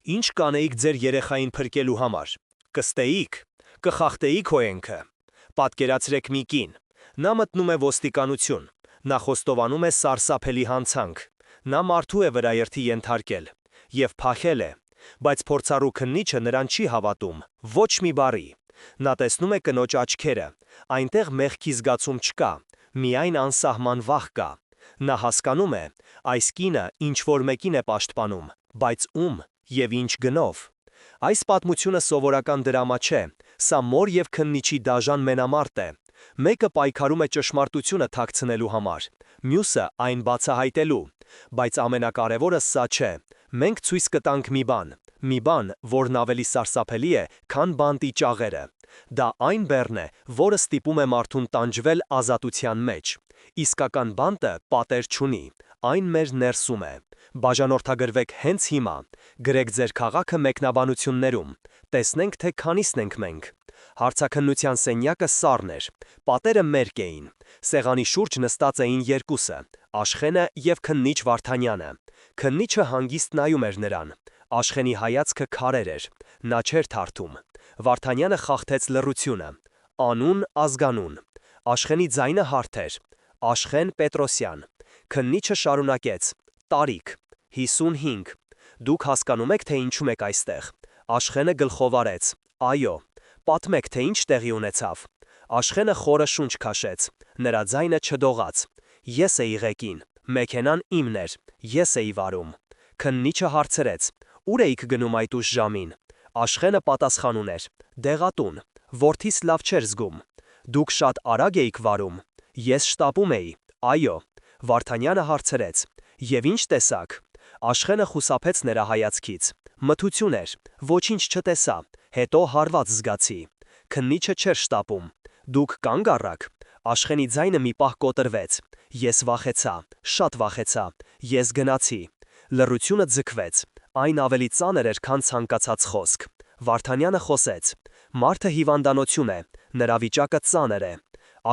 Ինչ կանեիք ձեր երեխային փրկելու համար։ Կստեիք, կխախտեիք հոենքը։ Պատկերացրեք մի կին։ Նա մտնում է ոստիկանություն։ Նա խոստովանում է սարսափելի հանցանք։ Նա մարդու է վրաերթի ենթարկել եւ փախել է, բայց փորձառու քննիչը նրան չի հավատում, ոչ մի բառի։ Նա տեսնում է կնոջ աչքերը, այնտեղ մեղքի զգացում չկա, միայն անսահման վախ կա։ Նա հասկանում է, այս կինը ինչ որ մեկին է պաշտպանում, բայց ում եւ ինչ գնով։ Այս պատմությունը սովորական դրամա չէ, սա մոր եւ քննիչի դաժան մենամարտ է։ Մեկը պայքարում է ճշմարտությունը թաքցնելու համար, մյուսը այն բացահայտելու, բայց ամենակարևորը սա չէ։ Մենք ցույց կտանք մի բան, որն ավելի սարսափելի է, քան բանտի ճաղերը։ Դա այն բեռն է, որը ստիպում է մարդուն տանջվել ազատության մեջ։ Իսկական բանտը պատեր չունի, այն մեր ներսում է։ Բաժանորդագրվեք հենց հիմա, գրեք ձեր քաղաքը մեկնաբանություններում, տեսնենք, թե քանիսն ենք մենք։ Հարցաքննության սենյակը սառն էր, պատերը մերկ էին, սեղանի շուրջ նստած էին երկուսը, Աշխենը և քննիչ Վարդանյանը։ Քննիչը հանգիստ նայում էր նրան, Աշխենի հայացքը քարեր էր, նա չէր թարթում։ Վարդանյանը խախտեց լռությունը։ Անուն, ազգանուն։ Աշխենի ձայնը հարթ էր, Աշխեն Պետրոսյան։ Քննիչը շարունակեց. տարիք, 55։ Դուք հասկանում եք, թե ինչու եք այստեղ։ Աշխենը գլխով արեց. այո։ Պատմեք, թե ինչ տեղի ունեցավ։ Աշխենը խորը շունչ քաշեց, նրա ձայնը չդողաց։ Ես էի ղեկին, մեքենան իմն էր, ես էի վարում։ Քննիչը հարցրեց. ուր էիք գնում այդ ուշ ժամին։ Աշխենը պատասխան ուներ. դեղատուն, որդիս լավ չէր զգում։ Դուք շատ արագ էիք վարում։ Ես շտապում էի, այո։ Վարդանյանը հարցրեց. և ինչ տեսաք։ Աշխենը խուսափեց նրա հայացքից։ Մթություն էր, ոչինչ չտեսա, հետո հարված զգացի։ Քննիչը չէր շտապում։ Դուք կանգ առաք։ Աշխենի ձայնը մի պահ կոտրվեց։ Ես վախեցա, շատ վախեցա, ես գնացի։ Լռությունը ձգվեց, այն ավելի ծանր էր, քան ցանկացած խոսք։ Վարդանյանը խոսեց. մարդը հիվանդանոցում է, նրա վիճակը ծանր է։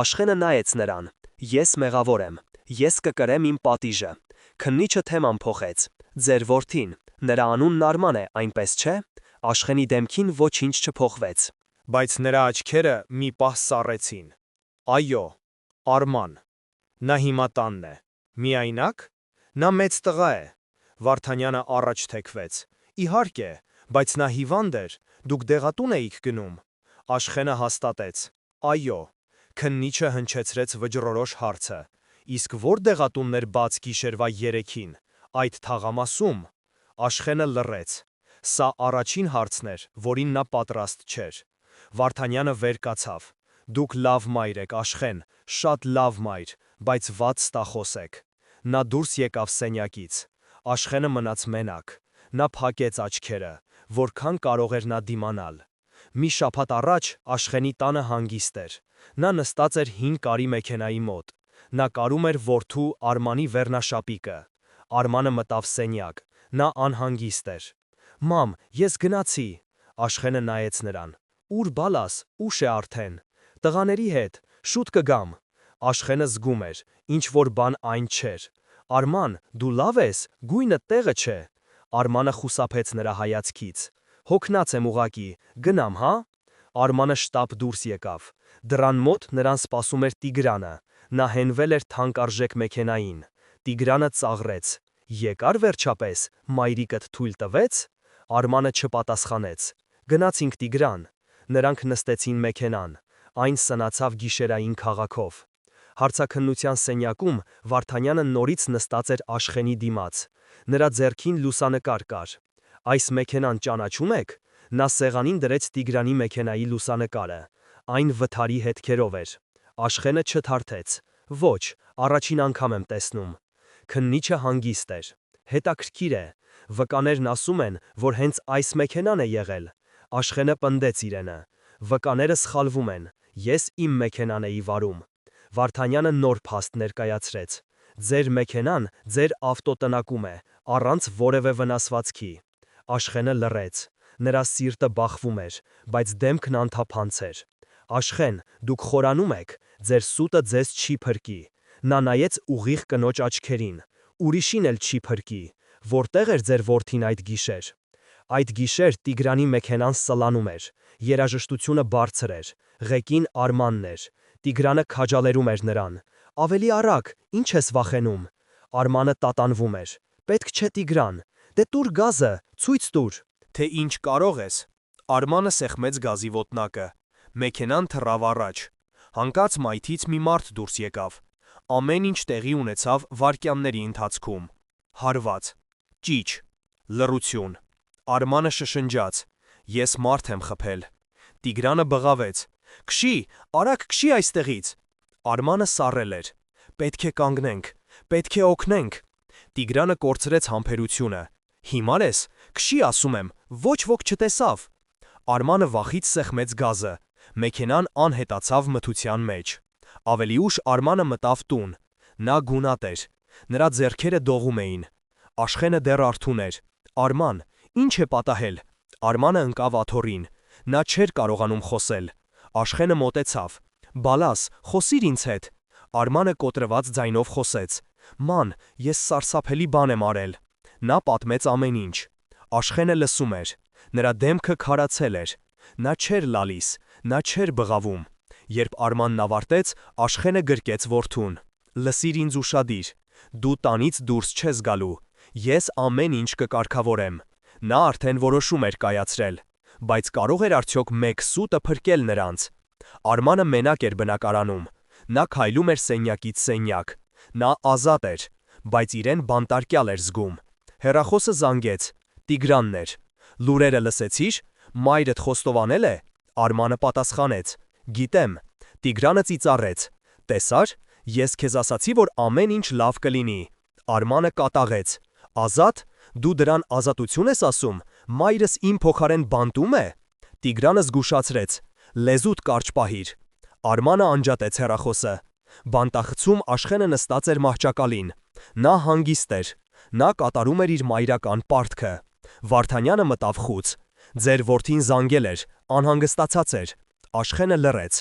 Աշխենը նայեց նրան. ես մեղավոր եմ, ես կկրեմ իմ պատիժը։ Քննիչը թեման փոխեց. ձեր որդին, նրա անունն Արման է, այնպես չէ։ Աշխենի դեմքին ոչինչ չփոխվեց։ Բայց նրա աչքերը մի պահ սառեցին։ Այո, Արման։ Նա հիմա տանն է։ Միայնակ։ Նա մեծ տղա է։ Վարդանյանը առաջ թեքվեց։ Իհարկե, բայց նա հիվանդ էր, դուք դեղատուն էիք գնում։ Աշխենը հաստատեց. այո։ Քննիչը հնչեցրեց վճռորոշ հարցը. իսկ որ դեղատունն էր բաց գիշերվա 3-ին, այդ թաղամասում։ Աշխենը լռեց։ Սա առաջին հարցն էր, որին նա պատրաստ չէր։ Վարդանյանը վեր կացավ. դուք լավ մայր եք, Աշխեն, շատ լավ մայր, բայց վատ ստախոս եք։ Նա դուրս եկավ սենյակից։ Աշխենը մնաց մենակ։ Նա փակեց աչքերը, որքան կարող էր նա դիմանալ։ Մի շաբաթ առաջ Աշխենի տանը հանգիստ էր։ Նա նստած էր հին կարի մեքենայի մոտ։ Նա կարում էր որդու Արմանի վերնաշապիկը։ Արմանը մտավ սենյակ։ Նա անհանգիստ էր։ Մամ, ես գնացի։ Աշխենը նայեց նրան. ուր բալաս, ուշ է արդեն։ Տղաների հետ, շուտ կգամ։ Աշխենը զգում էր, ինչ որ բան այն չէր։ Արման, դու լավ ես, գույնդ տեղը չէ։ Արմանը խուսափեց նրա հայացքից։ Հոգնած եմ ուղակի, գնամ, հա։ Արմանը շտապ դուրս եկավ։ Դռան մոտ նրան սպասում էր Տիգրանը։ Նա հենվել էր թանկարժեք մեքենային։ Տիգրանը ծաղրեց. եկար վերջապես, մայրիկդ թույլ տվեց։ Արմանը չպատասխանեց։ Գնացինք Տիգրան։ Նրանք նստեցին մեքենան։ Այն սնացավ գիշերային քաղաքով։ Հարցաքննության սենյակում Վարդանյանը նորից նստած էր Աշխենի դիմաց։ Նրա ձեռքին լուսանկար կար։ Այս մեքենան ճանաչում եք։ Նա սեղանին դրեց Տիգրանի մեքենայի լուսանկարը։ Այն վթարի հետքերով էր։ Աշխենը չթարթեց։ Ոչ, առաջին անգամ եմ տեսնում։ Քննիչը հանգիստ էր։ Հետաքրքիր է։ Վկաներն ասում են, որ հենց այս մեքենան է եղել։ Աշխենը պնդեց իրենը։ Վկաները սխալվում են, ես իմ մեքենան էի վարում։ Վարդանյանը նոր փաստ ներկայացրեց։ Ձեր մեքենան ձեր ավտոտնակում է, առանց որևէ վնասվածքի։ Աշխենը լռեց։ Նրա սիրտը բախվում էր, բայց դեմքն անթափանց էր։ Աշխեն, դուք խորանում եք, ձեր սուտը ձեզ չի փրկի։ Նա նայեց ուղիղ կնոջ աչքերին։ Ուրիշին էլ չի փրկի։ Որտեղ էր ձեր որդին այդ գիշեր։ Այդ գիշեր Տիգրանի մեքենան սլանում էր, երաժշտությունը բարձր էր, ղեկին Արմանն էր, Տիգրանը քաջալերում էր նրան, ավելի արագ, ինչ ես վախենում, Արմանը տատանվում էր, պետք չէ Տիգրան, դե տուր գազը, ցույց տուր, Թե ինչ կարող ես, Արմանը սեղմեց գազի ոտնակը, մեքենան թռավ առաջ, հանկած մայթից մի մարդ դուրս եկավ, ամեն ինչ տեղի ունեցավ վայրկյանների ընթացքում, հարված, ճիչ, լռություն, Արմանը շշնջաց, ես մարդ եմ խփել, Տիգրանը բղավեց, քշի, արագ քշի այստեղից, Արմանը սառել էր, պետք է կանգնենք, պետք է օգնենք, Տիգրանը կորցրեց համբերությունը, հիմար ես, քշի ասում եմ, ոչ ոք չտեսավ, Արմանը վախից սեղմեց գազը, մեքենան անհետացավ մթության մեջ, ավելի ուշ Արմանը մտավ տուն, նա գունատ էր, նրա ձեռքերը դողում էին, Աշխենը դեռ արթուն էր, Արման, ինչ է պատահել, Արմանը ընկավ աթոռին, նա չէր կարողանում խոսել, Աշխենը մոտեցավ, բալաս, խոսիր ինձ հետ, Արմանը կոտրված ձայնով խոսեց, ման, ես սարսափելի բան եմ արել, նա պատմեց ամեն ինչ, Աշխենը լսում էր, նրա դեմքը քարացել էր, նա չէր լալիս, նա չէր բղավում, երբ Արմանն ավարտեց, Աշխենը գրկեց որդուն, լսիր ինձ ուշադիր, դու տանից դուրս չես գալու, ես ամեն ինչ կկարգավորեմ, նա արդեն որոշում էր կայացրել, բայց կարող էր արդյոք մեկ սուտը փրկել նրանց, Արմանը մենակ էր բնակարանում, նա քայլում էր սենյակից սենյակ, նա ազատ էր, բայց իրեն բանտարկյալ էր զգում, հեռախոսը զանգեց, Տիգրանն էր, լուրերը լսեցի՞ր, մայրդ խոստովանել է, Արմանը պատասխանեց, գիտեմ, Տիգրանը ծիծաղեց, տեսար, ես քեզ ասացի, որ ամեն ինչ լավ կլինի, Արմանը կատաղեց, ազատ, դու դրան ազատություն ես ասում, մայրս իմ փոխարեն բանտում է, Տիգրանը զգուշացրեց, լեզուդ կարճ պահիր, Արմանը անջատեց հեռախոսը, բանտախցում Աշխենը նստած էր մահճակալին, նա հանգիստ էր, նա կատարում էր իր մայրական պարտքը, Վարդանյանը մտավ խուց, ձեր որդին զանգել էր, անհանգստացած էր, Աշխենը լռեց,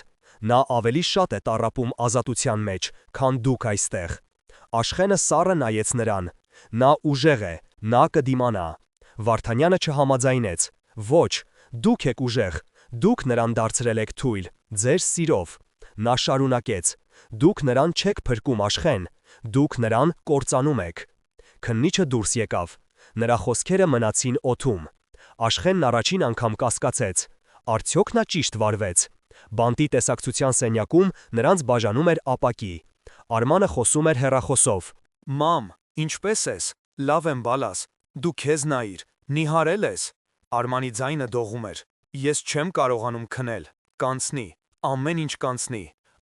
նա ավելի շատ է տառապում ազատության մեջ, քան դուք այստեղ, Աշխենը սառը նայեց նրան, նա ուժեղ է, նա կդիմանա, Վարդանյանը չհամաձայնեց, ոչ, դուք եք ուժեղ, դուք նրան դարձրել եք թույլ, ձեր սիրով, նա շարունակեց, դուք նրան չեք փրկում Աշխեն, դուք նրան կործանում եք, քննիչը դուրս եկավ, նրա խոսքերը մնացին օդում, Աշխենն առաջին անգամ կասկածեց, արդյոք նա ճիշտ վարվեց, բանտի տեսակցության սենյակում նրանց բաժանում էր ապակի, Արմանը խոսում էր հեռախոսով, Մամ, ինչպես ես, լավ եմ բալաս, դու քեզ նայիր, նիհարել ես, Արմանի ձայնը դողում էր, ես չեմ կարողանում քնել, կանցնի, ամեն ինչ կանցնի,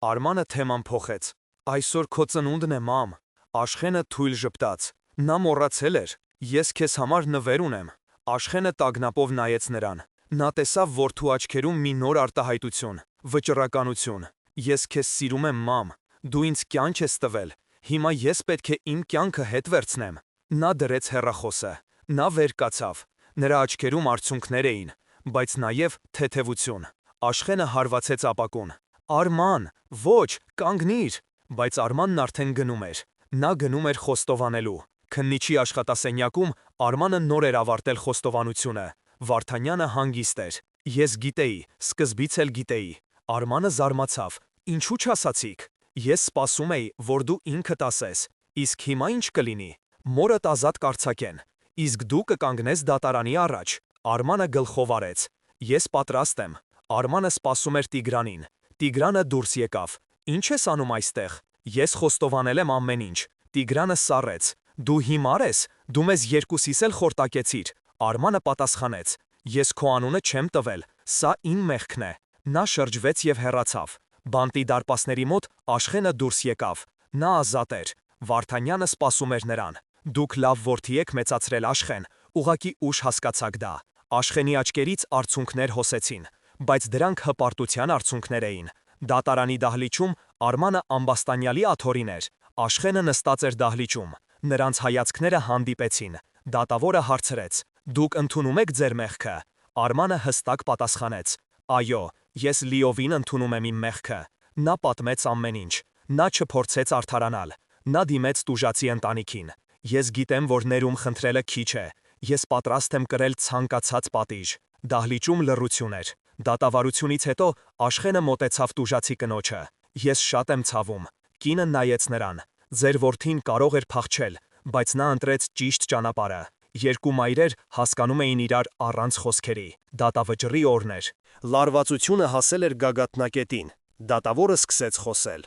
Արմանը թեման փոխեց, այսօր քո ծնունդն է մամ, Աշխենը թույլ ժպտաց, նա մոռացել էր, ես քեզ համար նվեր ունեմ, Աշխենը տագնապով նայեց նրան, նա տեսավ որդու աչքերում մի նոր արտահայտություն, վճռականություն, ես քեզ սիրում եմ մամ, դու ինձ կյանք ես տվել, հիմա ես պետք է իմ կյանքը հետ վերցնեմ, նա դրեց հեռախոսը, նա վեր կացավ, նրա աչքերում արցունքներ էին, բայց նաև թեթևություն, Աշխենը հարվածեց ապակուն, Արման, ոչ, կանգնիր, բայց Արմանն արդեն գնում էր, նա գնում էր խոստովանելու, քննիչի աշխատասենյակում Արմանը նոր էր ավարտել խոստովանությունը, Վարդանյանը հանգիստ էր, ես գիտեի, սկզբից էլ գիտեի, Արմանը զարմացավ, ինչու չասացիք, ես սպասում էի, որ դու ինքդ ասես, իսկ հիմա ինչ կլինի, մորդ ազատ կարձակեն, իսկ դու կկանգնես դատարանի առաջ, Արմանը գլխով արեց, ես պատրաստ եմ, Արմանը սպասում էր Տիգրանին, Տիգրանը դուրս եկավ, ինչ ես անում այստեղ, ես խոստովանել եմ ամեն ինչ, Տիգրանը սառեց, դու հիմար ես, դու մեզ երկուսիս էլ խորտակեցիր, Արմանը պատասխանեց, ես քո անունը չեմ տվել, սա իմ մեղքն է, նա շրջվեց և հեռացավ, բանտի դարպասների մոտ Աշխենը դուրս եկավ, նա ազատ էր, Վարդանյանը սպասում էր նրան, դուք լավ որդի եք մեծացրել Աշխեն, ուղղակի ուշ հասկացաք դա, Աշխենի աչքերից արցունքներ հոսեցին, բայց դրանք հպարտության արցունքներ էին, դատարանի դահլիճում Արմանը ամբաստանյալի աթոռին էր, Աշխենը նստած էր դահլիճում, նրանց հայացքները հանդիպեցին, դատավորը հարցրեց, դուք ընդունում եք ձեր մեղքը, Արմանը հստակ պատասխանեց, այո, ես լիովին ընդունում եմ իմ մեղքը, նա պատմեց ամեն ինչ, նա չփորձեց արդարանալ, նա դիմեց տուժածի ընտանիքին, ես գիտեմ, որ ներում խնդրելը քիչ է, Ես պատրաստ եմ կրել ցանկացած պատիժ։ Դահլիճում լռություն էր։ Դատավարությունից հետո Աշխենը մոտեցավ տուժացի կնոջը։ Ես շատ եմ ցավում։ Կինը նայեց նրան։ Ձեր որդին կարող էր փախչել, բայց նա ընտրեց ճիշտ ճանապարհը։ Երկու մայրեր հասկանում էին իրար առանց խոսքերի։ Դատավճռի օրն էր։ Լարվածությունը հասել էր գագաթնակետին։ Դատավորը սկսեց խոսել։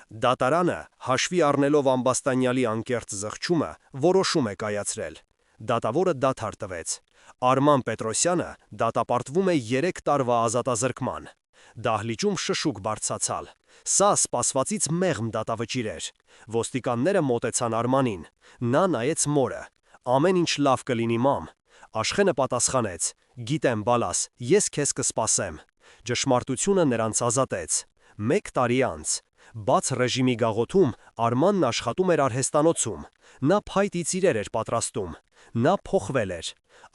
Դատարանը, հաշվի առնելով ամբաստանյալի անկեղծ զղջումը, որոշում է կայացրել։ Դատավորը դադար տվեց։ Արման Պետրոսյանը դատապարտվում է 3 տարվա ազատազրկման։ Դահլիճում շշուկ բարձրացալ։ Սա սպասվածից մեղմ դատավճիռ էր։ Ոստիկանները մոտեցան Արմանին։ Նա նայեց մորը։ Ամեն ինչ լավ կլինի, մամ։ Աշխենը պատասխանեց. Գիտեմ, բալաս, ես քեզ կսպասեմ։ Ճշմարտությունը նրանց ազատեց։ 1 տարի անց բաց ռեժիմի գաղութում Արմանն աշխատում էր արհեստանոցում։ Նա փայտի ծիրեր էր պատրաստում։ Նա փոխվել էր։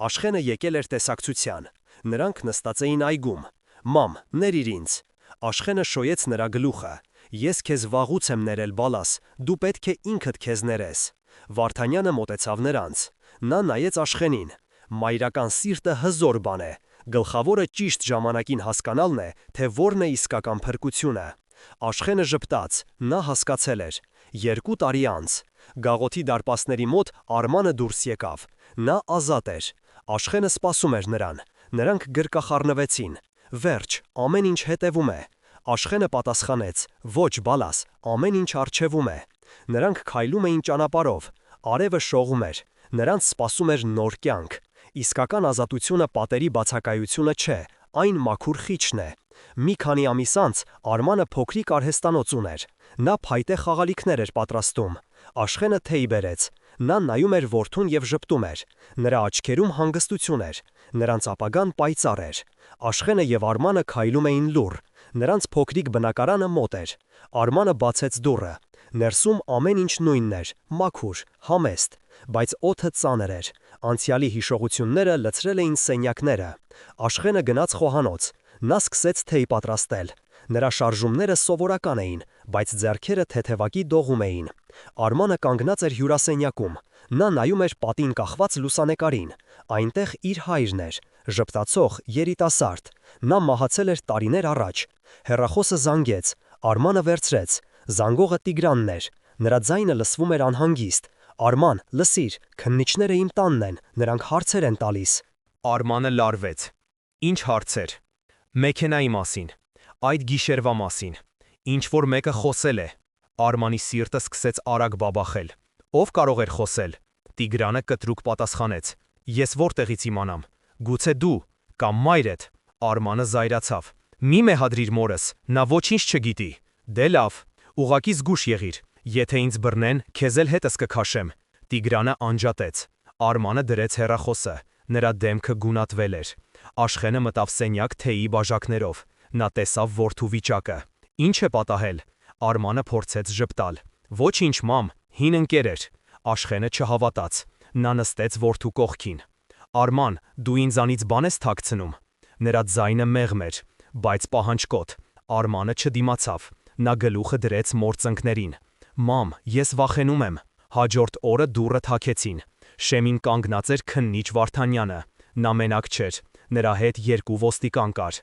Աշխենը եկել էր տեսակցության։ Նրանք նստած էին այգում։ Մամ, ների ինձ։ Աշխենը շոյեց նրա գլուխը։ Ես քեզ վաղուց եմ ներել, բալաս, դու պետք է ինքդ քեզ ներես։ Վարդանյանը մոտեցավ նրանց։ Նա նայեց Աշխենին։ Մայրական սիրտը հզոր բան է։ Գլխավորը ճիշտ ժամանակին հասկանալն է, թե որն է իսկական փրկությունը։ Աշխենը ժպտաց, նա հասկացել էր։ 2 տարի անց գաղութի դարպասների մոտ Արմանը դուրս եկավ։ Նա ազատ էր։ Աշխենը սպասում էր նրան։ Նրանք գրկախառնվեցին։ Վերջ, ամեն ինչ հետևում է։ Աշխենը պատասխանեց. Ոչ, բալաս, ամեն ինչ առջևում է։ Նրանք քայլում էին ճանապարհով։ Արևը շողում էր։ Նրանց սպասում էր նոր կյանք։ Իսկական ազատությունը պատերի բացակայությունը չէ, այն մաքուր խիչն է։ Մի քանի ամիս անց Արմանը փոքրիկ արհեստանոց ուներ։ Նա փայտե խաղալիքներ էր պատրաստում։ Աշխենը թեյ բերեց։ Նա նայում էր որդուն և ժպտում էր։ Նրա աչքերում հանգստություն էր։ Նրանց ապագան պայծառ էր։ Աշխենը և Արմանը քայլում էին լուռ։ Նրանց փոքրիկ բնակարանը մոտ էր։ Արմանը բացեց դուռը։ Ներսում ամեն ինչ նույնն էր, մաքուր, համեստ, բայց օդը ծանր էր։ Անցյալի հիշողությունները լցրել էին սենյակները։ Աշխենը գնաց խոհանոց։ Նա սկսեց թեյ պատրաստել։ Նրա շարժումները սովորական էին, բայց ձեռքերը թեթևակի դողում էին։ Արմանը կանգնած էր հյուրասենյակում։ Նա նայում էր պատին կախված լուսանկարին։ Այնտեղ իր հայրն էր, ժպտացող, երիտասարդ։ Նա մահացել էր տարիներ առաջ։ Հեռախոսը զանգեց։ Արմանը վերցրեց։ Զանգողը Տիգրանն էր։ Նրա ձայնը լսվում էր անհանգիստ։ Արման, լսիր, քննիչները իմ տանն են, նրանք հարցեր են տալիս։ Արմանը լարվեց։ Ինչ հարցեր։ Մեքենայի մասին, այդ գիշերվա մասին, ինչ-որ մեկը խոսել է։ Արմանի սիրտը սկսեց արագ բաբախել։ Ով կարող էր խոսել։ Տիգրանը կտրուկ պատասխանեց. Ես որտեղից իմանամ։ Գուցե դու, կամ մայրդ։ Արմանը զայրացավ։ Մի մեղադրիր մորս, նա ոչինչ չգիտի։ Դե լավ, ուղակի զգուշ եղիր։ Եթե ինձ բռնեն, քեզ էլ հետս կքաշեմ։ Տիգրանը անջատեց։ Արմանը դրեց հեռախոսը։ Նրա դեմքը գունատվել էր։ Աշխենը մտավ սենյակ թեյի բաժակներով։ Նա տեսավ որդու վիճակը։ Ինչ է պատահել։ Արմանը փորձեց ժպտալ։ Ոչինչ, մամ, հին ընկեր էր։ Աշխենը չհավատաց։ Նա նստեց որդու կողքին։ Արման, դու ինձանից բան ես թաքցնում։ Նրա ձայնը մեղմ էր, բայց պահանջկոտ։ Արմանը չդիմացավ։ Նա գլուխը դրեց մոր ծնկներին։ Մամ, ես վախենում եմ։ Հաջորդ օրը դուռը թաքեցին։ Շեմին կանգնած էր քննիչ Վարդանյանը։ Նա մենակ չէր։ Նրա հետ 2 ոստիկան կար։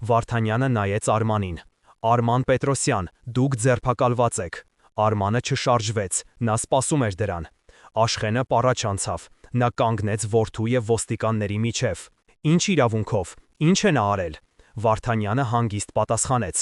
Վարդանյանը նայեց Արմանին։ Արման Պետրոսյան, դուք ձերբակալված եք։ Արմանը չշարժվեց, նա սպասում էր դրան։ Աշխենը պառաջ անցավ։ Նա կանգնեց որդու և ոստիկանների միջև։ Ինչ իրավունքով, ինչ է նա արել։ Վարդանյանը հանգիստ պատասխանեց.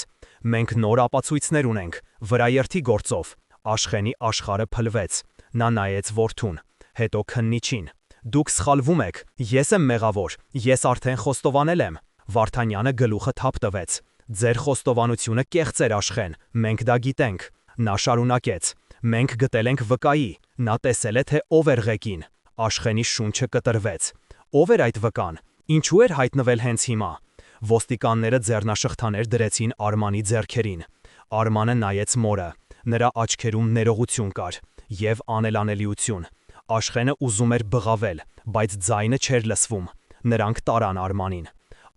Մենք նոր ապացույցներ ունենք, վրաերթի գործով։ Աշխենի աշխարհը փլվեց։ Նա նայեց որդուն, հետո քննիչին։ Դուք սխալվում եք, ես եմ մեղավոր, ես արդեն խոստովանել եմ։ Վարդանյանը գլուխը թափ տվեց։ Ձեր խոստովանությունը կեղծ էր, Աշխեն, մենք դա գիտենք։ Նա շարունակեց. Մենք գտել ենք վկայի, նա տեսել է, թե ով էր ղեկին։ Աշխենի շունչը կտրվեց։ Ով էր այդ վկան։ Ինչու էր հայտնվել հենց հիմա։ Ոստիկանները ձեռնաշղթաներ դրեցին Արմանի ձեռքերին։ Արմանը նայեց մորը։ Նրա աչքերում ներողություն կար և անելանելիություն։ Աշխենը ուզում էր բղավել, բայց ձայնը չէր լսվում։ Նրանք տարան Արմանին։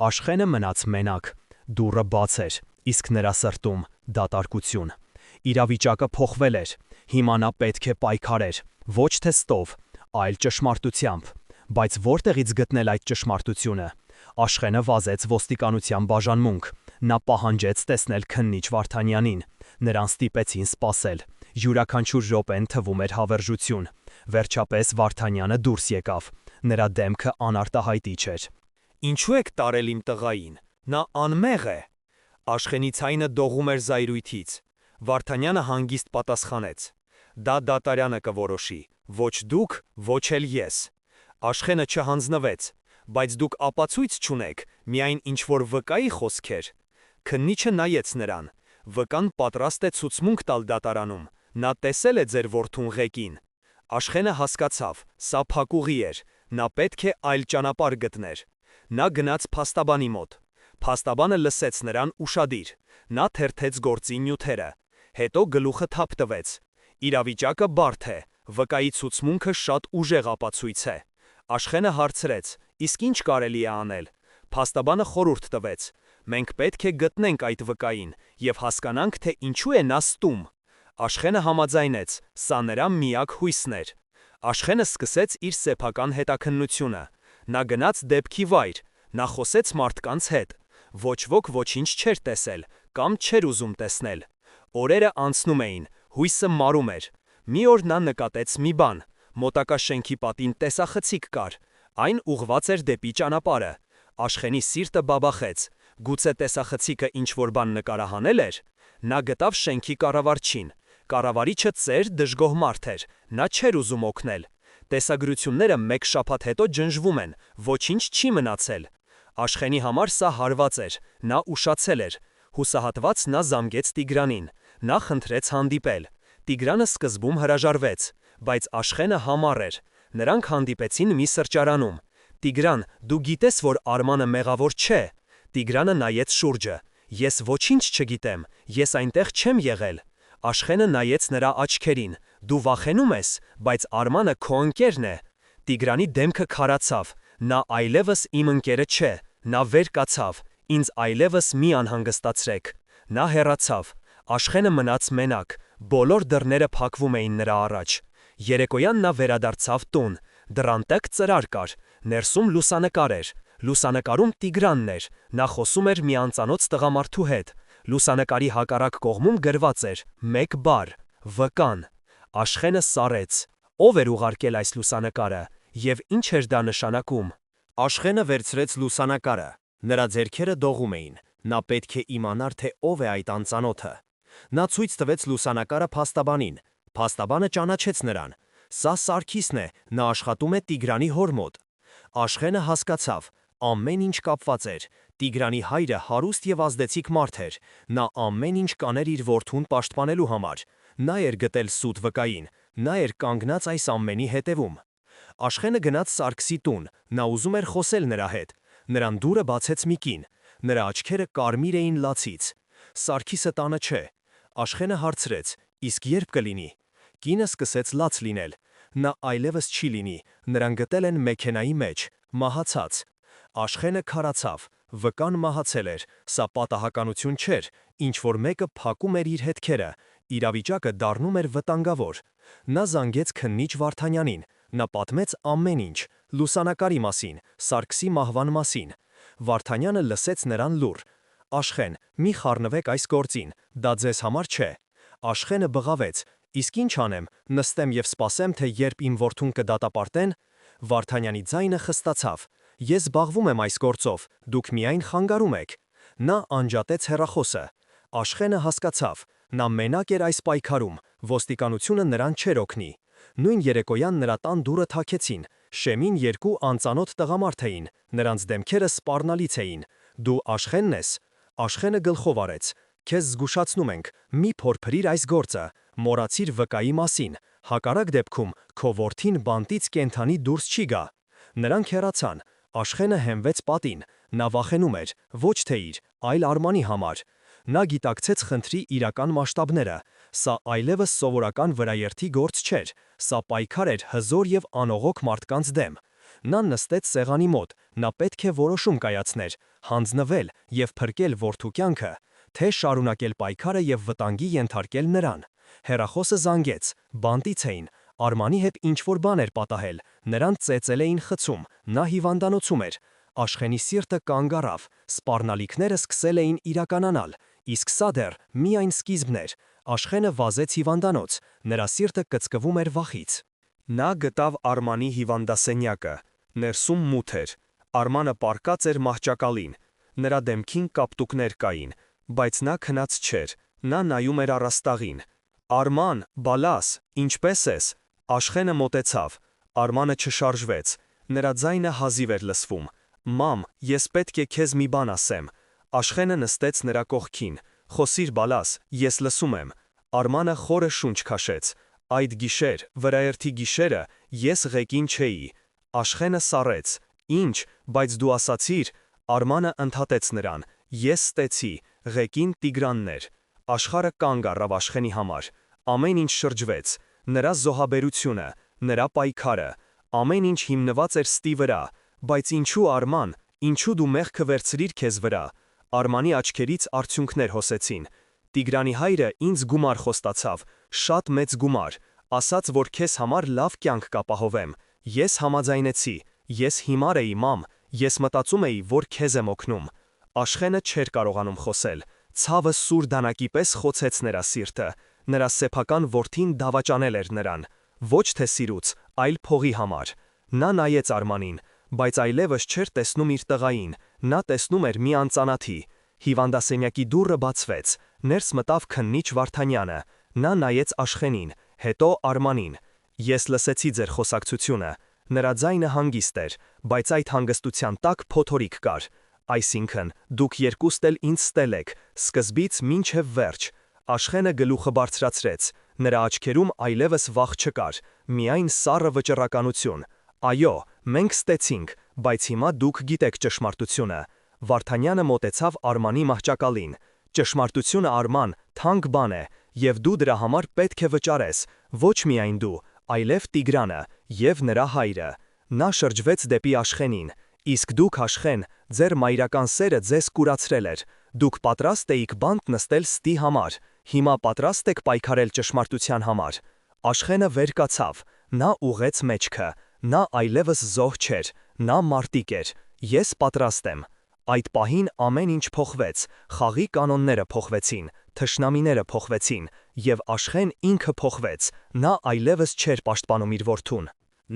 Աշխենը մնաց մենակ։ Դուռը բաց էր, իսկ նրա սրտում դատարկություն։ Իրավիճակը փոխվել էր։ Հիմա նա պետք է պայքարեր, ոչ թե ստով, այլ ճշմարտությամբ։ Բայց որտեղից գտնել այդ ճշմարտությունը։ Աշխենը վազեց ոստիկանության բաժանմունք։ Նա պահանջեց տեսնել քննիչ Վարդանյանին։ Նրան ստիպեցին սպասել։ Յուրաքանչյուր րոպեն թվում էր հավերժություն։ Վերջապես Վարդանյանը դուրս եկավ։ Նրա դեմքը անարտահայտիչ էր։ Ինչու եք տարել իմ տղային։ Նա անմեղ է։ Աշխենի ցայնը դողում էր զայրույթից։ Վարդանյանը հանգիստ պատասխանեց. Դա դատարանը կորոշի, ոչ դուք, ոչ էլ ես։ Աշխենը չհանձնվեց, բայց դուք ապացույց չունեք, միայն ինչ-որ վկայի խոսքեր։ Քննիչը նայեց նրան։ Վկան պատրաստ է ցուցմունք տալ դատարանում։ Նա տեսել է ձեր որդուն ղեկին։ Աշխենը հասկացավ, սա փակուղի էր, նա պետք է այլ ճանապարհ գտներ։ Նա գնաց փաստաբանի մոտ։ Փաստաբանը լսեց նրան ուշադիր։ Նա թերթեց գործի նյութերը։ Հետո գլուխը թափ տվեց։ Իրավիճակը բարդ է, վկայի ցուցմունքը շատ ուժեղ ապացույց է։ Աշխենը հարցրեց. իսկ ինչ կարելի է անել։ Փաստաբանը խորհուրդ տվեց. մենք պետք է գտնենք այդ վկային եւ հասկանանք, թե ինչու է նա ստում։ Աշխենը համաձայնեց, սա նրա միակ հույսն էր։ Աշխենը սկսեց իր սեփական հետաքննությունը։ Նա գնաց դեպքի վայր, նա խոսեց մարդկանց հետ։ Ոչ ոք ոչինչ չէր տեսել կամ չէր ուզում տեսնել։ Օրերը անցնում էին, հույսը մարում էր։ Մի օր նա նկատեց մի բան։ Մոտակա շենքի պատին տեսախցիկ կար։ Այն ուղղված էր դեպի ճանապարհը։ Աշխենի սիրտը բաբախեց։ Գուցե տեսախցիկը ինչ-որ բան նկարահանել էր։ Նա գտավ շենքի կառավարչին։ Կառավարիչը ծեր դժգոհ մարդ էր։ Նա չէր ուզում օգնել։ Տեսագրությունները մեկ շաբաթ հետո ջնջվում են, ոչինչ չի մնացել։ Աշխենի համար սա հարված էր, նա ուշացել էր։ Հուսահատված նա զանգեց Տիգրանին։ Նա խնդրեց հանդիպել։ Տիգրանը սկզբում հրաժարվեց, բայց Աշխենը համառ էր։ Նրանք հանդիպեցին մի սրճարանում։ Տիգրան, դու գիտես, որ Արմանը մեղավոր չէ։ Տիգրանը նայեց շուրջը։ Ես ոչինչ չգիտեմ, ես այնտեղ չեմ եղել։ Աշխենը նայեց նրա աչքերին։ Դու վախենում ես, բայց Արմանը քո ընկերն է։ Տիգրանի դեմքը քարացավ։ Նա այլևս իմ ընկերը չէ։ Նա վեր կացավ։ Ինձ այլևս մի անհանգստացրեք։ Նա հեռացավ։ Աշխենը մնաց մենակ։ Բոլոր դռները փակվում էին նրա առաջ։ Երեկոյան նա վերադարձավ տուն։ Դռան տակ ծրար կար։ Ներսում լուսանկար էր։ Լուսանկարում Տիգրանն էր։ Նա խոսում էր մի անծանոթ տղամարդու հետ։ Լուսանկարի հակառակ կողմում գրված էր մեկ բառ՝ վկան։ Աշխենը սառեց։ Ո՞վ էր ուղարկել այս լուսանկարը եւ ինչ էր դա նշանակում։ Աշխենը վերցրեց լուսանկարը։ Նրա ձեռքերը դողում էին։ Նա պետք է իմանար, թե ով է այդ անծանոթը։ Նա ցույց տվեց լուսանկարը փաստաբանին։ Փաստաբանը ճանաչեց նրան։ Սա Սարգիսն է, նա աշխատում է Տիգրանի հոր մոտ։ Աշխենը հասկացավ, ամեն ինչ կապված էր։ Տիգրանի հայրը հարուստ եւ ազդեցիկ մարդ էր։ Նա ամեն ինչ կաներ իր որդուն պաշտպանելու համար։ Նա էր գտել սուտ վկային։ Նա էր կանգնած այս ամենի հետևում։ Աշխենը գնաց Սարգսի տուն։ Նա ուզում էր խոսել նրա հետ։ Նրան դուռը բացեց մի կին։ Նրա աչքերը կարմիր էին լացից։ Սարգիսը տանը չէ։ Աշխենը հարցրեց. իսկ երբ կլինի։ Կինը սկսեց լաց լինել։ Նա այլևս չի լինի։ Նրան գտել են մեքենայի մեջ, մահացած։ Աշխենը քարացավ։ Վկան մահացել էր։ Սա պատահականություն չէր։ Ինչ որ մեկը փակում էր իր հետքերը։ Իրավիճակը դառնում էր վտանգավոր։ Նա զանգեց քննիչ Վարդանյանին։ Նա պատմեց ամեն ինչ՝ լուսանկարի մասին, Սարգսի մահվան մասին։ Վարդանյանը լսեց նրան լուռ։ Աշխեն, մի խառնվեք այս գործին, դա ձեզ համար չէ։ Աշխենը բղավեց. իսկ ինչ անեմ, նստեմ եւ սպասեմ, թե երբ իմ որդուն կդատապարտեն։ Վարդանյանի ձայնը խստացավ. ես զբաղվում եմ այս գործով, դուք միայն խանգարում եք։ Նա անջատեց հեռախոսը։ Աշխենը հասկացավ. նա մենակ էր այս պայքարում, ոստիկանությունը նրան չէր օգնի։ Նույն երեկոյան նրա տան դուռը թաքեցին։ Շեմին երկու անծանոթ տղամարդ էին, նրանց դեմքերը սպառնալից էին։ Դու Աշխենն ես։ Աշխենը գլխով արեց։ Քեզ զգուշացնում ենք, մի փորփրիր այս գործը, մոռացիր վկայի մասին, հակառակ դեպքում քո որդին բանտից կենթանի դուրս չի գա։ Նրանք հեռացան։ Աշխենը հենվեց պատին։ Նա վախենում էր, ոչ թե իր, այլ Արմանի համար։ Նա գիտակցեց խնդրի իրական մասշտաբները։ Սա այլևս սովորական վրաերթի գործ չէր։ Սա պայքար էր հզոր եւ անողոք մարդկանց դեմ։ Նա նստեց սեղանի մոտ։ Նա պետք է որոշում կայացներ, հանձնվել եւ փրկել որդու կյանքը, թե շարունակել պայքարը եւ վտանգի ենթարկել նրան։ Հեռախոսը զանգեց, բանտից էին։ Արմանի հետ ինչ-որ բան էր պատահել, նրան ծեծել էին խցում, նա հիվանդանոցում էր։ Աշխենի սիրտը կանգ առավ, սպառնալիքները սկսել էին իրականանալ, իսկ սա դեռ միայն սկիզբն էր։ Աշխենը վազեց հիվանդանոց, նրա սիրտը կծկվում էր վախից։ Նա գտավ Արմանի հիվանդասենյակը, ներսում մութ էր, Արմանը պառկած էր մահճակալին, նրա դեմքին կապտուկներ կային, բայց նա քնած չէր, նա նայում էր առաստաղին։ Արման, բալաս, ինչպե՞ս ես։ Աշխենը մոտեցավ, Արմանը չշարժվեց, նրա ձայնը հազիվ էր լսվում։ Մամ, ես պետք է քեզ մի բան ասեմ։ Աշխենը նստեց նրա կողքին, խոսիր բալաս, ես լսում եմ։ Արմանը խորը շունչ քաշեց։ Այդ գիշեր, վրաերթի գիշերը, ես ղեկին չէի։ Աշխենը սառեց։ Ինչ, բայց դու ասացիր։ Արմանը ընդհատեց նրան։ Ես ստեցի, ղեկին Տիգրանն էր։ Աշխարհը կանգ առավ Աշխենի համար։ Ամեն ինչ շրջվեց, նրա զոհաբերությունը, նրա պայքարը, ամեն ինչ հիմնված էր ստի վրա, բայց ինչու Արման, ինչու դու մեղքը վերցրիր քեզ վրա։ Արմանի աչքերից արցունքներ հոսեցին։ Տիգրանի հայրը ինձ գումար խոստացավ, շատ մեծ գումար, ասաց, որ քեզ համար լավ կյանք կապահովեմ։ Ես համաձայնեցի, ես հիմար էի, մամ, ես մտածում էի, որ քեզ եմ օգնում։ Աշխենը չէր կարողանում խոսել, ցավը սուր դանակի պես խոցեց նրա սիրտը, նրա սեփական որդին դավաճանել էր նրան, ոչ թե սիրուց, այլ փողի համար։ Նա նայեց Արմանին, բայց այլևս չէր տեսնում իր տղային, նա տեսնում էր մի անծանոթի։ Հիվանդասենյակի դուռը բացվեց, ներս մտավ քննիչ Վարդանյանը, նա նայեց Աշխենին, հետո Արմանին։ Ես լսեցի ձեր խոսակցությունը, նրա ձայնը հանգիստ էր, բայց այդ հանգստության տակ փոթորիկ կար։ Այսինքն, դուք երկուստ էլ ինձ ստել եք, սկզբից մինչև վերջ։ Աշխենը գլուխը բարձրացրեց, նրա աչքերում այլևս վախ չկար, միայն սառը վճռականություն։ Այո, մենք ստեցինք, բայց հիմա դուք գիտեք ճշմարտությունը։ Վարդանյանը մոտեցավ Արմանի մահճակալին։ Ճշմարտությունը, Արման, թանկ բան է, եւ դու դրա համար պետք է վճարես, ոչ միայն դու, այլև Տիգրանը եւ նրա հայրը։ Նա շրջվեց դեպի Աշխենին։ Իսկ դուք, Աշխեն, ձեր մայրական սերը ձեզ կուրացրել էր։ Դուք պատրաստ էիք բանտ նստել ստի համար, հիմա պատրաստ եք պայքարել ճշմարտության համար։ Աշխենը վեր կացավ, նա ուղեց մեջքը, նա այլևս զոհ չէր, նա մարտիկ էր։ Ես պատրաստ եմ։ Այդ պահին ամեն ինչ փոխվեց, խաղի կանոնները փոխվեցին, թշնամիները փոխվեցին, եւ Աշխեն ինքը փոխվեց, նա այլևս չէր պաշտպանում իր որդուն։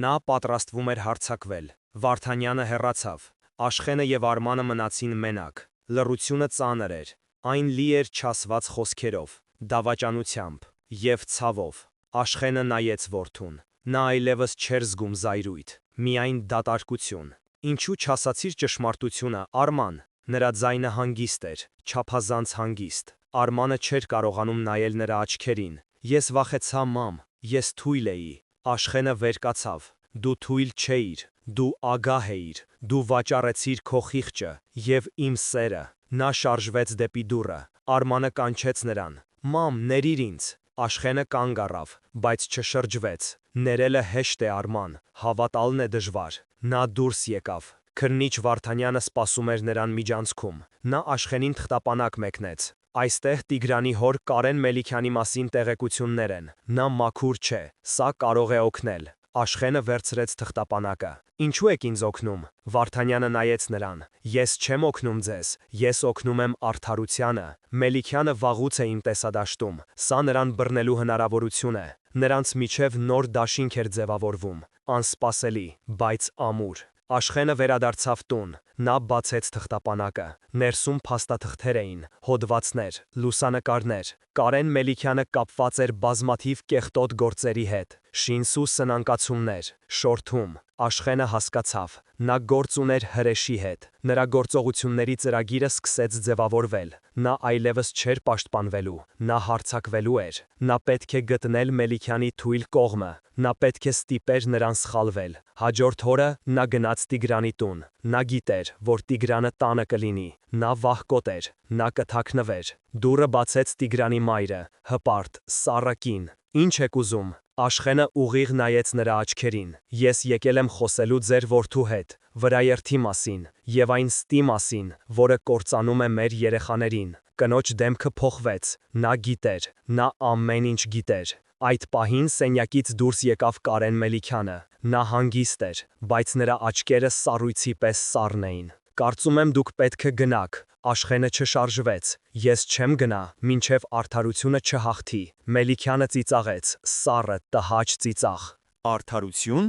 Նա պատրաստվում էր հարձակվել։ Վարդանյանը հեռացավ։ Աշխենը եւ Արմանը մնացին մենակ։ Լռությունը ծանր էր, այն լի էր չասված խոսքերով, դավաճանությամբ եւ ցավով։ Աշխենը նայեց որդուն։ Նա այլևս չէր զգում զայրույթ, միայն դատարկություն։ Ինչու չասացիր ճշմարտությունը, Արման։ Նրա ձայնը հանգիստ էր, չափազանց հանգիստ։ Արմանը չէր կարողանում նայել նրա աչքերին։ Ես վախեցա, մամ, ես թույլ էի։ Աշխենը վեր կացավ։ Դու թույլ չէիր, դու ագահ էիր, դու վաճառեցիր քո խիղճը եւ իմ սերը։ Նա շարժվեց դեպի դուռը։ Արմանը կանչեց նրան. Մամ, ներիր ինձ։ Աշխենը կանգ առավ, բայց չշրջվեց։ Ներելը հեշտ է, Արման, հավատալն է դժվար։ Նա դուրս եկավ։ Քրնիչ Վարդանյանը սպասում էր նրան միջանցքում։ Նա Աշխենին թղթապանակ մեկնեց։ Այստեղ Տիգրանի հոր Կարեն Մելիքյանի մասին տեղեկություններ են։ Նա մաքուր չէ, սա կարող է օգնել։ Աշխենը վերցրեց թղթապանակը։ Ինչու եք ինձ օգնում։ Վարդանյանը նայեց նրան։ Ես չեմ օգնում ձեզ, ես օգնում եմ արդարությանը։ Մելիքյանը վաղուց է իմ տեսադաշտում, սա նրան բռնելու հնարավորություն է։ Նրանց միջև նոր դաշինք էր ձևավորվում, անսպասելի, բայց ամուր։ Աշխենը վերադարձավ տուն, նա բացեց թղթապանակը, ներսում փաստաթղթեր էին, հոդվածներ, լուսանկարներ։ Կարեն Մելիքյանը կապված էր բազմաթիվ կեղտոտ գործերի հետ, շինսու սնանկացումներ, շորթում։ Աշխենը հասկացավ, նա գործ ուներ հրեշի հետ, նրա գործողությունների ծրագիրը սկսեց ձևավորվել, նա այլևս չէր պաշտպանվելու, նա հարձակվելու էր, նա պետք է գտնել Մելիքյանի թույլ կողմը, նա պետք է ստիպեր նրան սխալվել։ Հաջորդ օրը նա գնաց Տիգրանի տուն, նա գիտեր, որ Տիգրանը տանը կլինի, նա վախկոտ էր, նա կթաքնվեր։ Դուռը բացեց Տիգրանի մայրը, հպարտ, սառը կին։ Ինչ եք ուզում։ Աշխենը ուղիղ նայեց նրա աչքերին։ Ես եկել եմ խոսելու ձեր որդու հետ, վրաերթի մասին, եւ այն ստի մասին, որը կործանում է մեր երեխաներին։ Կնոջ դեմքը փոխվեց, նա գիտեր, նա ամեն ինչ գիտեր։ Այդ պահին սենյակից դուրս եկավ Կարեն Մելիքյանը։ Նա հանգիստ էր, բայց նրա աչքերը սառույցի պես սառն էին։ Կարծում եմ դուք պետք է գնաք։ Աշխենը չշարժվեց։ Ես չեմ գնա, մինչև արդարությունը չհաղթի։ Մելիքյանը ծիծաղեց, սառը տհաճ ծիծաղ։ Արդարություն։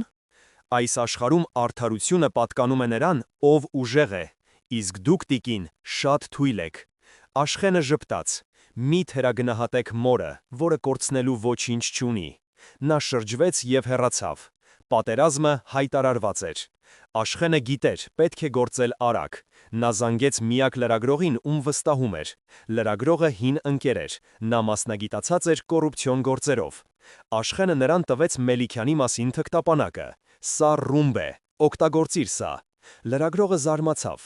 Այս աշխարհում արդարությունը պատկանում է նրան, ով ուժեղ է, իսկ դուք, տիկին, շատ թույլ եք։ Աշխենը ժպտաց. մի թերագնահատեք մորը, որը կորցնելու ոչինչ չունի։ Նա շրջվեց և հեռացավ։ Պատերազմը հայտարարված էր։ Աշխենը գիտեր, պետք է գործել արագ։ Նա զանգեց միակ լրագրողին, ում վստահում էր։ Լրագրողը հին ընկեր էր, նա մասնագիտացած էր կոռուպցիոն գործերով։ Աշխենը նրան տվեց Մելիքյանի մասին թղթապանակը։ Սա ռումբ է, օգտագործիր սա։ Լրագրողը զարմացավ.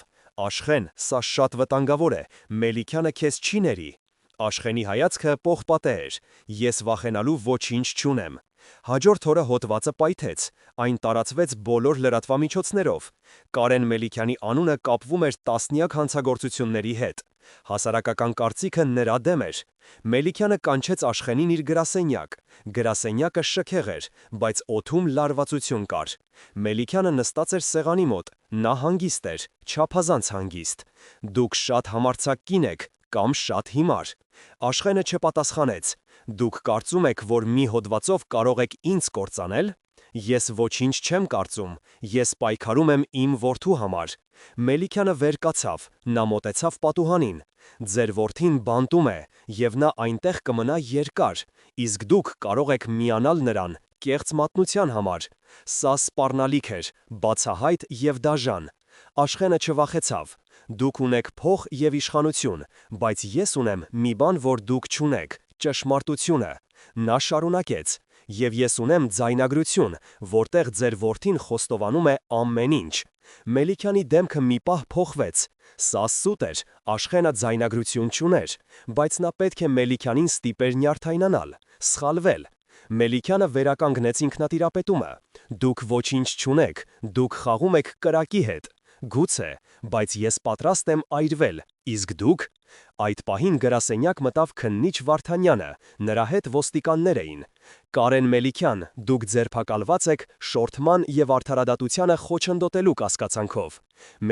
Աշխեն, սա շատ վտանգավոր է, Մելիքյանը քեզ չի ների։ Աշխենի հայացքը պողպատե էր. ես վախենալու ոչինչ չունեմ։ Հաջորդ օրը հոդվածը պայթեց, այն տարածվեց բոլոր լրատվամիջոցներով։ Կարեն Մելիքյանի անունը կապվում էր տասնյակ հանցագործությունների հետ։ Հասարակական կարծիքը նրա դեմ էր։ Մելիքյանը կանչեց Աշխենին իր գրասենյակ։ Գրասենյակը շքեղ էր, բայց օդում լարվածություն կար։ Մելիքյանը նստած էր սեղանի մոտ, նա հանգիստ էր, չափազանց հանգիստ։ Դուք շատ համարձակ կին եք, կամ շատ հիմար։ Աշխենը չպատասխանեց։ Դուք կարծում եք, որ մի հոդվածով կարող եք ինձ կործանել։ Ես ոչինչ չեմ կարծում, ես պայքարում եմ իմ որդու համար։ Մելիքյանը վեր կացավ, նա մոտեցավ պատուհանին։ Ձեր որդին բանտում է, և նա այնտեղ կմնա երկար, իսկ դուք կարող եք միանալ նրան կեղծ մատնության համար։ Սա սպառնալիք էր, բացահայտ և դաժան։ Աշխենը չվախեցավ։ Դուք ունեք փող և իշխանություն, բայց ես ունեմ մի բան, որ դուք չունեք՝ ճշմարտությունը։ Նա շարունակեց. և ես ունեմ ձայնագրություն, որտեղ ձեր որդին խոստովանում է ամեն ինչ։ Մելիքյանի դեմքը մի պահ փոխվեց։ Սա սուտ էր, Աշխենը ձայնագրություն չուներ, բայց նա պետք է Մելիքյանին ստիպեր նյարդայնանալ, սխալվել։ Մելիքյանը վերականգնեց ինքնատիրապետումը. դուք ոչինչ չունեք, դուք խաղում եք կրակի հետ։ Գուցե, բայց ես պատրաստ եմ այրվել, իսկ դուք։ Այդ պահին գրասենյակ մտավ քննիչ Վարդանյանը, նրա հետ ոստիկաններ էին։ Կարեն Մելիքյան, դուք ձերբակալված եք շորթման և արդարադատությանը խոչընդոտելու կասկածանքով։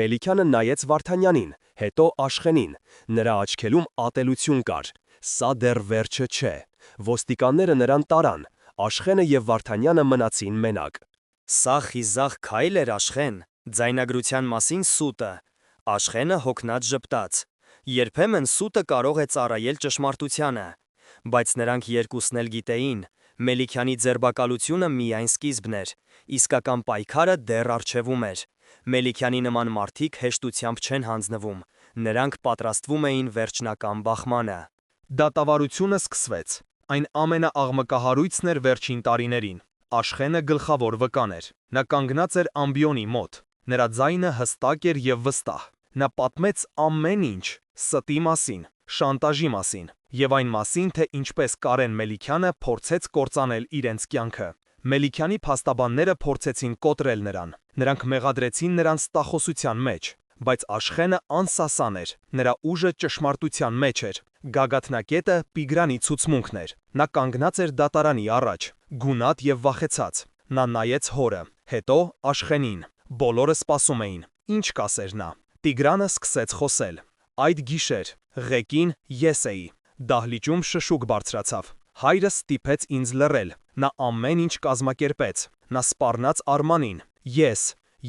Մելիքյանը նայեց Վարդանյանին, հետո Աշխենին։ Նրա աչքերում ատելություն կար։ Սա դեռ վերջը չէ։ Ոստիկանները նրան տարան։ Աշխենը և Վարդանյանը մնացին մենակ։ Սա խիզախ քայլ էր, Աշխեն, ձայնագրության մասին սուտը։ Աշխենը հոգնած ժպտաց։ Երբեմն սուտը կարող է ծառայել ճշմարտությանը։ Բայց նրանք երկուսն էլ գիտեին, Մելիքյանի ձերբակալությունը միայն սկիզբն էր, իսկական պայքարը դեռ առջևում էր։ Մելիքյանի նման մարդիկ հեշտությամբ չեն հանձնվում, նրանք պատրաստվում էին վերջնական բախմանը։ Դատավարությունը սկսվեց։ Այն ամենաաղմկահարույցն էր վերջին տարիներին։ Աշխենը գլխավոր վկան էր։ Նա կանգնած էր ամբիոնի մոտ։ Նրա ձայնը հստակ էր և վստահ։ Նա պատմեց ամեն ինչ՝ ստի մասին, շանտաժի մասին և այն մասին, թե ինչպես Կարեն Մելիքյանը փորձեց կործանել իրենց կյանքը։ Մելիքյանի փաստաբանները փորձեցին կոտրել նրան։ Նրանք մեղադրեցին նրան ստախոսության մեջ, բայց Աշխենը անսասան էր, նրա ուժը ճշմարտության մեջ էր։ Գագաթնակետը Տիգրանի ցուցմունքն էր։ Նա կանգնած էր դատարանի առաջ, գունատ և վախեցած։ Նա նայեց հորը, հետո Աշխենին։ Բոլորը սպասում էին։ Ինչ կասեր նա։ Տիգրանը սկսեց խոսել. Այդ գիշեր, ղեկին ես էի։ Դահլիճում շշուկ բարձրացավ։ Հայրս ստիպեց ինձ լռել։ Նա ամեն ինչ կազմակերպեց։ Նա սպառնաց Արմանին։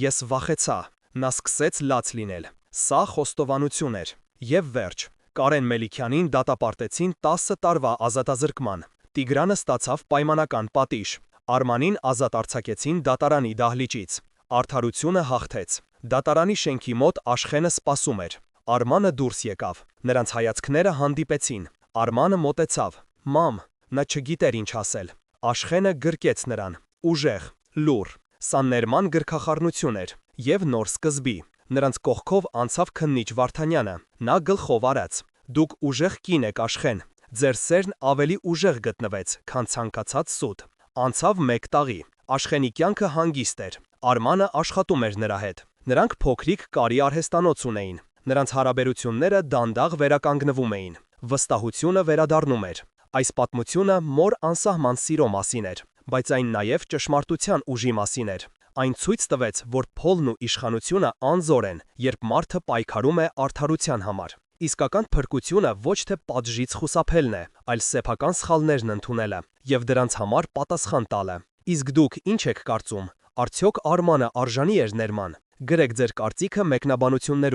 Ես վախեցա։ Նա սկսեց լաց լինել։ Սա խոստովանություն էր։ Եվ վերջ։ Կարեն Մելիքյանին դատապարտեցին 10 տարվա ազատազրկման։ Տիգրանը ստացավ պայմանական պատիժ։ Արմանին ազատ արձակեցին դատարանի դահլիճից։ Արդարությունը հաղթեց։ Դատարանի շենքի մոտ Աշխենը սպասում էր։ Արմանը դուրս եկավ։ Նրանց հայացքները հանդիպեցին։ Արմանը մոտեցավ։ Մամ, նա չգիտեր ինչ ասել։ Աշխենը գրկեց նրան։ Ուժեղ, լուռ։ Սա ներման գրքախառնություն էր և նոր սկզբի։ Նրանց կողքով անցավ քննիչ Վարդանյանը։ Նա գլխով արած. Դուք ուժեղ կին եք, Աշխեն։ Ձեր սերն ավելի ուժեղ գտնվեց, քան ցանկացած սուտ։ Անցավ 1 տարի։ Աշխենի կյանքը հանգիստ էր։ Արմանը աշխատում էր նրա հետ։ Նրանք փոքրիկ կարի արհեստանոց ունեին։ Նրանց հարաբերությունները դանդաղ վերականգնվում էին։ Վստահությունը վերադառնում էր։ Այս պատմությունը մոր անսահման սիրո մասին էր, բայց այն նաև ճշմարտության ուժի մասին էր։ Այն ցույց տվեց, որ փոլն ու իշխանությունը անզոր են, երբ մարդը պայքարում է արդարության համար։ Իսկական փրկությունը ոչ թե պատժից խուսափելն է, այլ սեփական սխալներն ընդունելը եւ դրանց համար պատասխան տալը։ Իսկ դուք ինչ եք կարծում, արդյոք Արմանը արժանի էր ներման։ Գրեք ձեր կարծիքը մեկնաբանություններում։